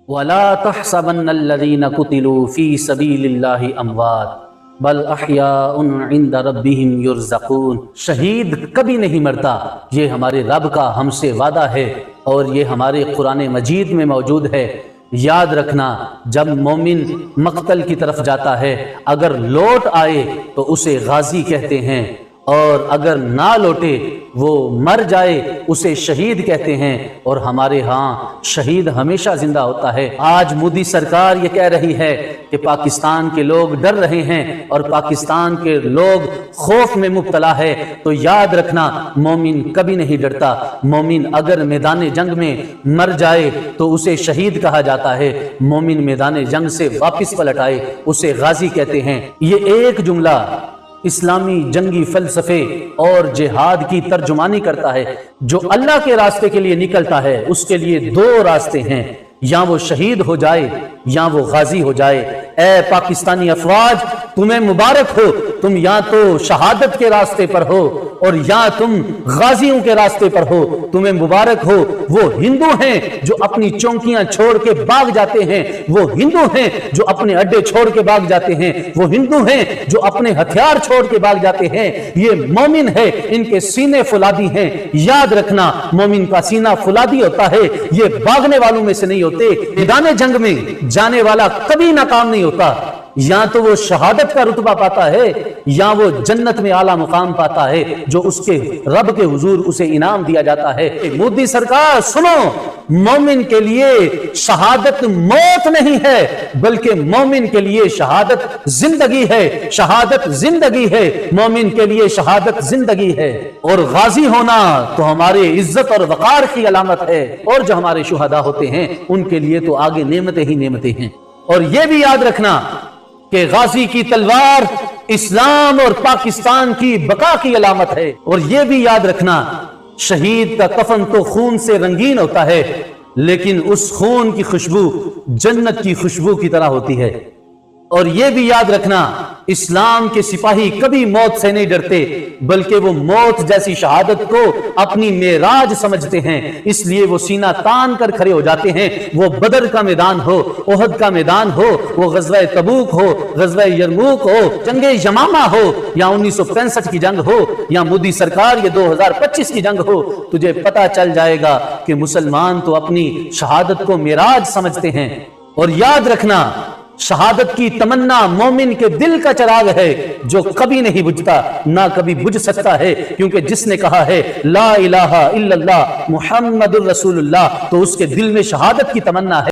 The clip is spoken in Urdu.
وَلَا تَحْسَبَنَّ الَّذِينَ قُتِلُوا فِي سَبِيلِ اللَّهِ أَمْوَاتٌ بَلْ أَحْيَاءٌ عِندَ رَبِّهِمْ يُرْزَقُونَ۔ شہید کبھی نہیں مرتا، یہ ہمارے رب کا ہم سے وعدہ ہے اور یہ ہمارے قرآن مجید میں موجود ہے۔ یاد رکھنا، جب مومن مقتل کی طرف جاتا ہے، اگر لوٹ آئے تو اسے غازی کہتے ہیں، اور اگر نہ لوٹے وہ مر جائے اسے شہید کہتے ہیں۔ اور ہمارے ہاں شہید ہمیشہ زندہ ہوتا ہے۔ آج مودی سرکار یہ کہہ رہی ہے کہ پاکستان کے لوگ ڈر رہے ہیں اور پاکستان کے لوگ خوف میں مبتلا ہے، تو یاد رکھنا مومن کبھی نہیں ڈرتا۔ مومن اگر میدان جنگ میں مر جائے تو اسے شہید کہا جاتا ہے، مومن میدان جنگ سے واپس پلٹ آئے اسے غازی کہتے ہیں۔ یہ ایک جملہ اسلامی جنگی فلسفے اور جہاد کی ترجمانی کرتا ہے۔ جو اللہ کے راستے کے لیے نکلتا ہے اس کے لیے دو راستے ہیں، یا وہ شہید ہو جائے یا وہ غازی ہو جائے۔ اے پاکستانی افواج، تمہیں مبارک ہو، تم یا تو شہادت کے راستے پر ہو اور یا تم غازیوں کے راستے پر ہو۔ تمہیں مبارک ہو وہ ہندو ہیں جو اپنی چونکیاں چھوڑ کے بھاگ جاتے ہیں، وہ ہندو ہیں جو اپنے اڈے چھوڑ کے بھاگ جاتے ہیں، وہ ہندو ہیں جو اپنے ہتھیار چھوڑ کے بھاگ جاتے ہیں۔ یہ مومن ہے، ان کے سینے فولادی ہیں۔ یاد رکھنا، مومن کا سینہ فولادی ہوتا ہے، یہ بھاگنے والوں میں سے نہیں ہوتے۔ میدان جنگ میں جانے والا کبھی ناکام نہیں ہوتا، یا تو وہ شہادت کا رتبہ پاتا ہے یا وہ جنت میں اعلیٰ مقام پاتا ہے جو اس کے رب کے حضور اسے انعام دیا جاتا ہے۔ مودی سرکار سنو، مومن کے لیے شہادت موت نہیں ہے بلکہ مومن کے لیے شہادت زندگی ہے۔ شہادت زندگی ہے، مومن کے لیے شہادت زندگی ہے۔ اور غازی ہونا تو ہمارے عزت اور وقار کی علامت ہے، اور جو ہمارے شہداء ہوتے ہیں ان کے لیے تو آگے نعمتیں ہی نعمتیں ہیں۔ اور یہ بھی یاد رکھنا کہ غازی کی تلوار اسلام اور پاکستان کی بقا کی علامت ہے۔ اور یہ بھی یاد رکھنا، شہید کا کفن تو خون سے رنگین ہوتا ہے لیکن اس خون کی خوشبو جنت کی خوشبو کی طرح ہوتی ہے۔ اور یہ بھی یاد رکھنا، اسلام کے سپاہی کبھی موت سے نہیں ڈرتے بلکہ وہ موت جیسی شہادت کو اپنی معراج سمجھتے ہیں، اس لیے وہ سینہ تان کر کھڑے ہو جاتے ہیں۔ وہ بدر کا میدان ہو، احد کا میدان ہو، وہ غزوہ تبوک ہو، غزوہ یرموک ہو، جنگ یمامہ ہو، یا 1965 کی جنگ ہو، یا مودی سرکار یہ 2025 کی جنگ ہو، تجھے پتہ چل جائے گا کہ مسلمان تو اپنی شہادت کو معراج سمجھتے ہیں۔ اور یاد رکھنا، شہادت کی تمنا مومن کے دل کا چراغ ہے جو کبھی نہیں بجھتا، نہ کبھی بجھ سکتا ہے، کیونکہ جس نے کہا ہے لا الہ الا اللہ محمد الرسول اللہ تو اس کے دل میں شہادت کی تمنا ہے۔